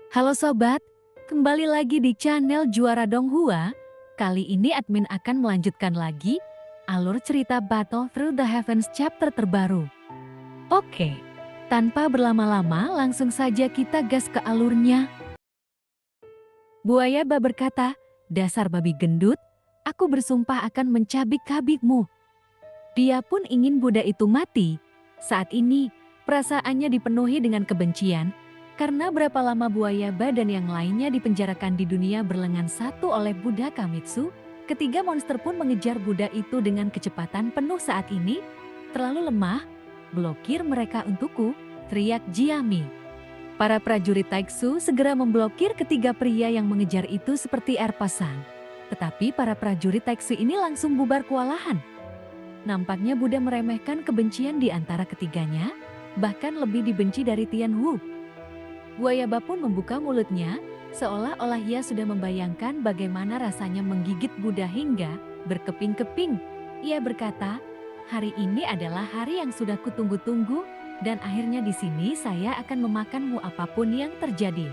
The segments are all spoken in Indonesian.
Halo sobat, kembali lagi di channel Juara Donghua. Kali ini admin akan melanjutkan lagi alur cerita Battle Through the Heavens chapter terbaru. Oke, tanpa berlama-lama langsung saja kita gas ke alurnya. Buaya Ba berkata, "Dasar babi gendut, aku bersumpah akan mencabik-cabikmu." Dia pun ingin Buddha itu mati. Saat ini, perasaannya dipenuhi dengan kebencian, karena berapa lama Buaya Ba dan yang lainnya dipenjarakan di dunia berlengan satu oleh Buddha Kamitsu, ketiga monster pun mengejar Buddha itu dengan kecepatan penuh saat ini. Terlalu lemah, blokir mereka untukku, teriak Jiami. Para prajurit Taiksu segera memblokir ketiga pria yang mengejar itu seperti air pasang. Tetapi para prajurit Taiksu ini langsung bubar kewalahan. Nampaknya Buddha meremehkan kebencian di antara ketiganya, bahkan lebih dibenci dari Tianwu. Buaya Ba pun membuka mulutnya, seolah-olah ia sudah membayangkan bagaimana rasanya menggigit Buddha hingga berkeping-keping. Ia berkata, "Hari ini adalah hari yang sudah kutunggu-tunggu, dan akhirnya di sini saya akan memakanmu apapun yang terjadi."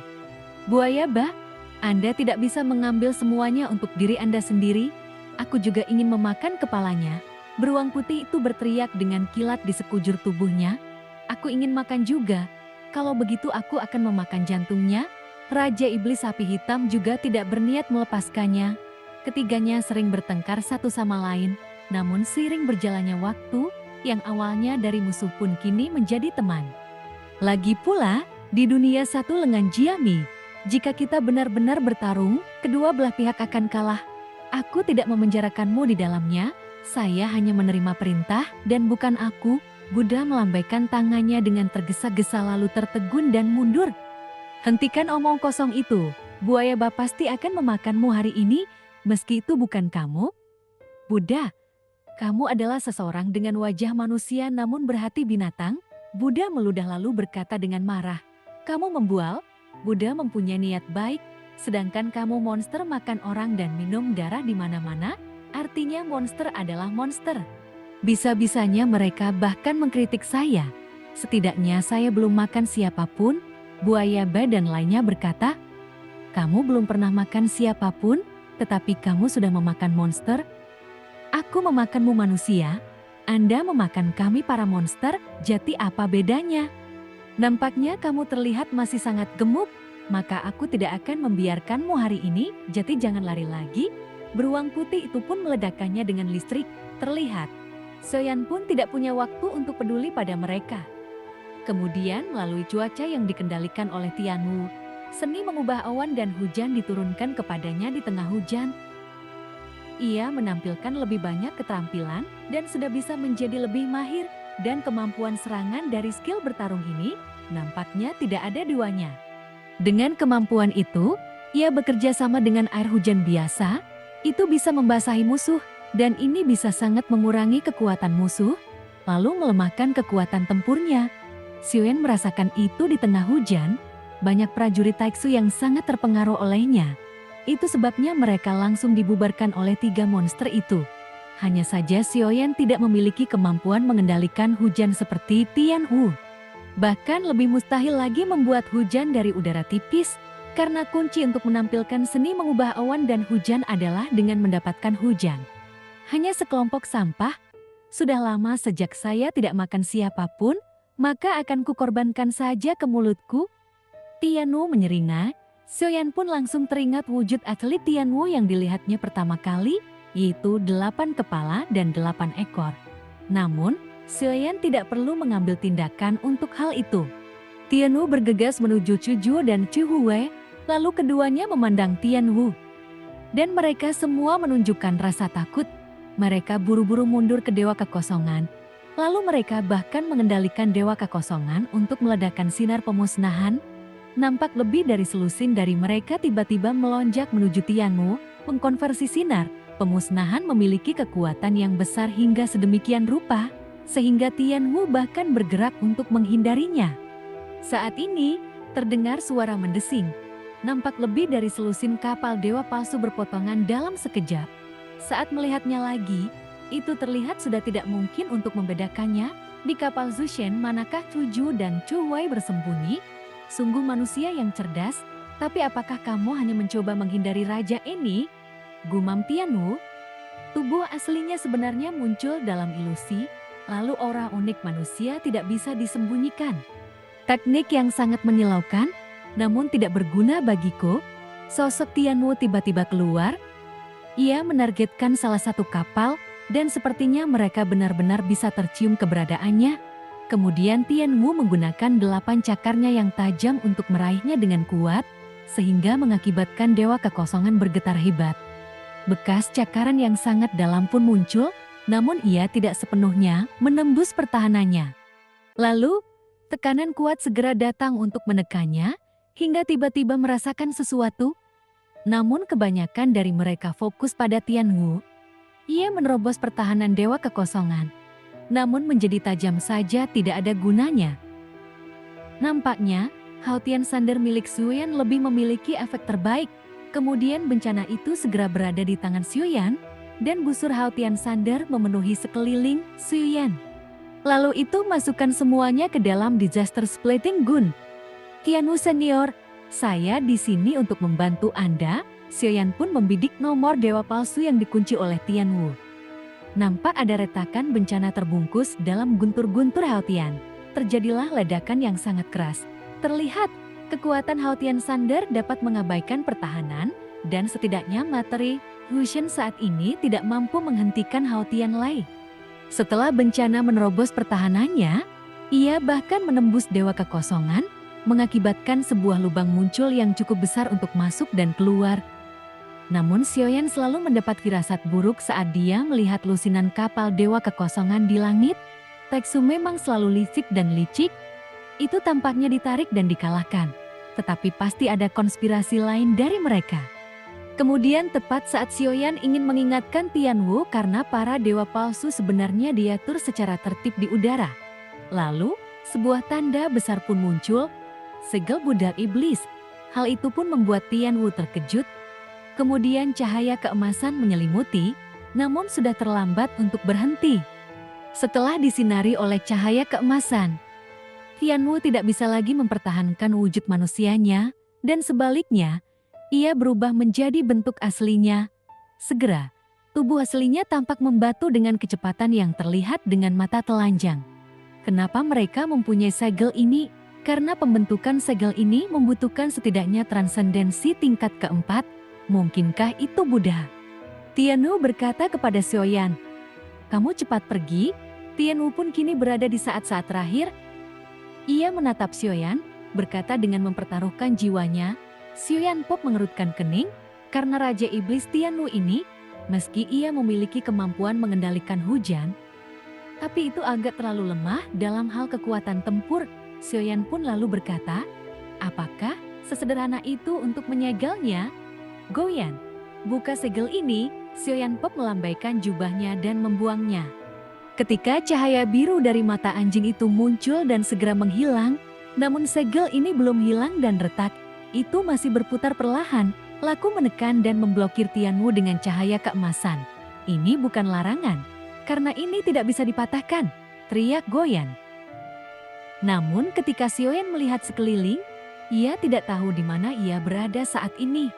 Buaya Ba, Anda tidak bisa mengambil semuanya untuk diri Anda sendiri. Aku juga ingin memakan kepalanya. Beruang putih itu berteriak dengan kilat di sekujur tubuhnya. Aku ingin makan juga. Kalau begitu aku akan memakan jantungnya. Raja Iblis Sapi Hitam juga tidak berniat melepaskannya. Ketiganya sering bertengkar satu sama lain, namun seiring berjalannya waktu, yang awalnya dari musuh pun kini menjadi teman. Lagi pula, di dunia satu lengan Jiami, jika kita benar-benar bertarung, kedua belah pihak akan kalah. Aku tidak memenjarakanmu di dalamnya, saya hanya menerima perintah dan bukan aku. Buddha melambaikan tangannya dengan tergesa-gesa lalu tertegun dan mundur. "Hentikan omong kosong itu, Buaya Ba pasti akan memakanmu hari ini, meski itu bukan kamu." "Buddha, kamu adalah seseorang dengan wajah manusia namun berhati binatang." Buddha meludah lalu berkata dengan marah, "Kamu membual, Buddha mempunyai niat baik, sedangkan kamu monster makan orang dan minum darah di mana-mana, artinya monster adalah monster. Bisa-bisanya mereka bahkan mengkritik saya. Setidaknya saya belum makan siapapun." Buaya Ba dan lainnya berkata, "Kamu belum pernah makan siapapun, tetapi kamu sudah memakan monster. Aku memakanmu manusia, Anda memakan kami para monster, jadi apa bedanya? Nampaknya kamu terlihat masih sangat gemuk, maka aku tidak akan membiarkanmu hari ini, jadi jangan lari lagi." Beruang putih itu pun meledakkannya dengan listrik, terlihat. Soyan pun tidak punya waktu untuk peduli pada mereka. Kemudian melalui cuaca yang dikendalikan oleh Tianwu, seni mengubah awan dan hujan diturunkan kepadanya di tengah hujan. Ia menampilkan lebih banyak keterampilan dan sudah bisa menjadi lebih mahir, dan kemampuan serangan dari skill bertarung ini nampaknya tidak ada duanya. Dengan kemampuan itu, ia bekerja sama dengan air hujan biasa, itu bisa membasahi musuh. Dan ini bisa sangat mengurangi kekuatan musuh, lalu melemahkan kekuatan tempurnya. Xiuyan merasakan itu di tengah hujan, banyak prajurit Taiksu yang sangat terpengaruh olehnya. Itu sebabnya mereka langsung dibubarkan oleh tiga monster itu. Hanya saja Xiuyan tidak memiliki kemampuan mengendalikan hujan seperti Tianwu. Bahkan lebih mustahil lagi membuat hujan dari udara tipis, karena kunci untuk menampilkan seni mengubah awan dan hujan adalah dengan mendapatkan hujan. Hanya sekelompok sampah, sudah lama sejak saya tidak makan siapapun, maka akan kukorbankan saja ke mulutku. Tianwu menyeringai, Xiuyan pun langsung teringat wujud atlet Tianwu yang dilihatnya pertama kali, yaitu 8 kepala dan 8 ekor. Namun, Xiuyan tidak perlu mengambil tindakan untuk hal itu. Tianwu bergegas menuju Chuju dan Chuhue, lalu keduanya memandang Tianwu. Dan mereka semua menunjukkan rasa takut. Mereka buru-buru mundur ke Dewa Kekosongan. Lalu mereka bahkan mengendalikan Dewa Kekosongan untuk meledakkan sinar pemusnahan. Nampak lebih dari selusin dari mereka tiba-tiba melonjak menuju Tianwu, mengkonversi sinar. Pemusnahan memiliki kekuatan yang besar hingga sedemikian rupa, sehingga Tianwu bahkan bergerak untuk menghindarinya. Saat ini, terdengar suara mendesing. Nampak lebih dari selusin kapal dewa palsu berpotongan dalam sekejap. Saat melihatnya lagi, itu terlihat sudah tidak mungkin untuk membedakannya. Di kapal Zushen manakah Chuju dan Chuwei bersembunyi? Sungguh manusia yang cerdas, Tapi apakah kamu hanya mencoba menghindari raja ini? Gumam Tianwu. Tubuh aslinya sebenarnya muncul dalam ilusi, lalu aura unik manusia tidak bisa disembunyikan. Teknik yang sangat menyilaukan, namun tidak berguna bagiku. Sosok Tianwu tiba-tiba keluar. Ia menargetkan salah satu kapal, dan sepertinya mereka benar-benar bisa tercium keberadaannya. Kemudian Tianwu menggunakan 8 cakarnya yang tajam untuk meraihnya dengan kuat, sehingga mengakibatkan Dewa Kekosongan bergetar hebat. Bekas cakaran yang sangat dalam pun muncul, namun ia tidak sepenuhnya menembus pertahanannya. Lalu, tekanan kuat segera datang untuk menekannya, hingga tiba-tiba merasakan sesuatu. Namun kebanyakan dari mereka fokus pada Tianwu. Ia menerobos pertahanan Dewa Kekosongan, namun menjadi tajam saja tidak ada gunanya. Nampaknya, Hao Tian Sander milik Xuyan lebih memiliki efek terbaik. Kemudian bencana itu segera berada di tangan Xuyan, dan busur Hao Tian Sander memenuhi sekeliling Xuyan. Lalu itu masukkan semuanya ke dalam Disaster Splitting Gun. Tianwu Senior, saya di sini untuk membantu Anda. Xuyan pun membidik nomor dewa palsu yang dikunci oleh Tianwu. Nampak ada retakan bencana terbungkus dalam guntur-guntur Hao Tian. Terjadilah ledakan yang sangat keras. Terlihat, kekuatan Hao Tian Sander dapat mengabaikan pertahanan, dan setidaknya materi fusion saat ini tidak mampu menghentikan Hao Tian Lai. Setelah bencana menerobos pertahanannya, ia bahkan menembus Dewa Kekosongan, mengakibatkan sebuah lubang muncul yang cukup besar untuk masuk dan keluar. Namun Xiaoyan selalu mendapat firasat buruk saat dia melihat lusinan kapal Dewa Kekosongan di langit. Taixu memang selalu licik dan licik. Itu tampaknya ditarik dan dikalahkan. Tetapi pasti ada konspirasi lain dari mereka. Kemudian tepat saat Xiaoyan ingin mengingatkan Tianwu karena para dewa palsu sebenarnya diatur secara tertib di udara. Lalu, sebuah tanda besar pun muncul, segel budak iblis. Hal itu pun membuat Tianwu terkejut. Kemudian cahaya keemasan menyelimuti, namun sudah terlambat untuk berhenti. Setelah disinari oleh cahaya keemasan, Tianwu tidak bisa lagi mempertahankan wujud manusianya, dan sebaliknya, ia berubah menjadi bentuk aslinya. Segera, tubuh aslinya tampak membatu dengan kecepatan yang terlihat dengan mata telanjang. Kenapa mereka mempunyai segel ini? Karena pembentukan segel ini membutuhkan setidaknya transendensi tingkat keempat. Mungkinkah itu Buddha? Tianwu berkata kepada Xiaoyan, "Kamu cepat pergi." Tianwu pun kini berada di saat-saat terakhir. Ia menatap Xiaoyan, berkata dengan mempertaruhkan jiwanya. Xiaoyan Pop mengerutkan kening, karena Raja Iblis Tianwu ini, meski ia memiliki kemampuan mengendalikan hujan, tapi itu agak terlalu lemah dalam hal kekuatan tempur. Xiaoyan pun lalu berkata, "Apakah sesederhana itu untuk menyegelnya?" Goyan, buka segel ini. Xiaoyan Pop melambaikan jubahnya dan membuangnya. Ketika cahaya biru dari mata anjing itu muncul dan segera menghilang, namun segel ini belum hilang dan retak, itu masih berputar perlahan, laku menekan dan memblokir Tianwu dengan cahaya keemasan. "Ini bukan larangan, karena ini tidak bisa dipatahkan," teriak Goyan. Namun ketika Xiaoyan melihat sekeliling, ia tidak tahu di mana ia berada saat ini.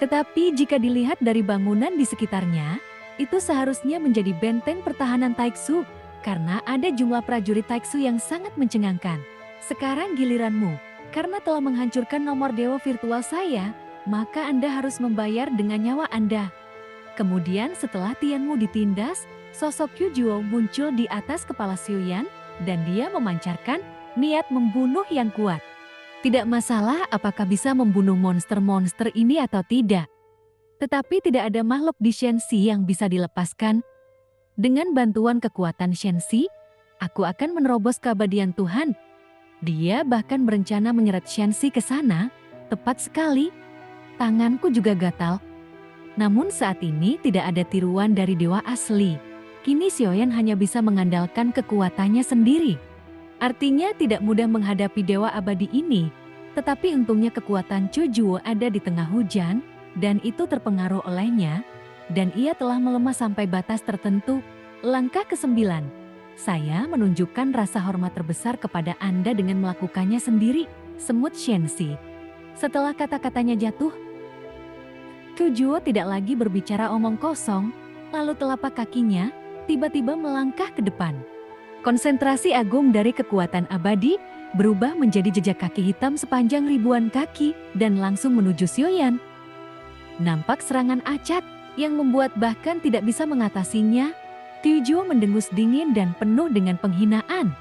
Tetapi jika dilihat dari bangunan di sekitarnya, itu seharusnya menjadi benteng pertahanan Taixu, karena ada jumlah prajurit Taixu yang sangat mencengangkan. "Sekarang giliranmu, karena telah menghancurkan nomor dewa virtual saya, maka Anda harus membayar dengan nyawa Anda." Kemudian setelah Tianwu ditindas, sosok Yu Juo muncul di atas kepala Xiaoyan, dan dia memancarkan niat membunuh yang kuat. Tidak masalah apakah bisa membunuh monster-monster ini atau tidak. Tetapi tidak ada makhluk di Shenxi yang bisa dilepaskan. Dengan bantuan kekuatan Shenxi, aku akan menerobos keabadian Tuhan. Dia bahkan berencana menyeret Shenxi ke sana. Tepat sekali. Tanganku juga gatal. Namun saat ini tidak ada tiruan dari dewa asli. Kini Xiaoyan hanya bisa mengandalkan kekuatannya sendiri. Artinya tidak mudah menghadapi dewa abadi ini, tetapi untungnya kekuatan Chujuo ada di tengah hujan, dan itu terpengaruh olehnya, dan ia telah melemah sampai batas tertentu. Langkah ke-9, saya menunjukkan rasa hormat terbesar kepada Anda dengan melakukannya sendiri, semut Shenxi. Setelah kata-katanya jatuh, Tujuo tidak lagi berbicara omong kosong, lalu telapak kakinya tiba-tiba melangkah ke depan. Konsentrasi agung dari kekuatan abadi berubah menjadi jejak kaki hitam sepanjang ribuan kaki dan langsung menuju Xiaoyan. Nampak serangan acak yang membuat bahkan tidak bisa mengatasinya. Tujuo mendengus dingin dan penuh dengan penghinaan.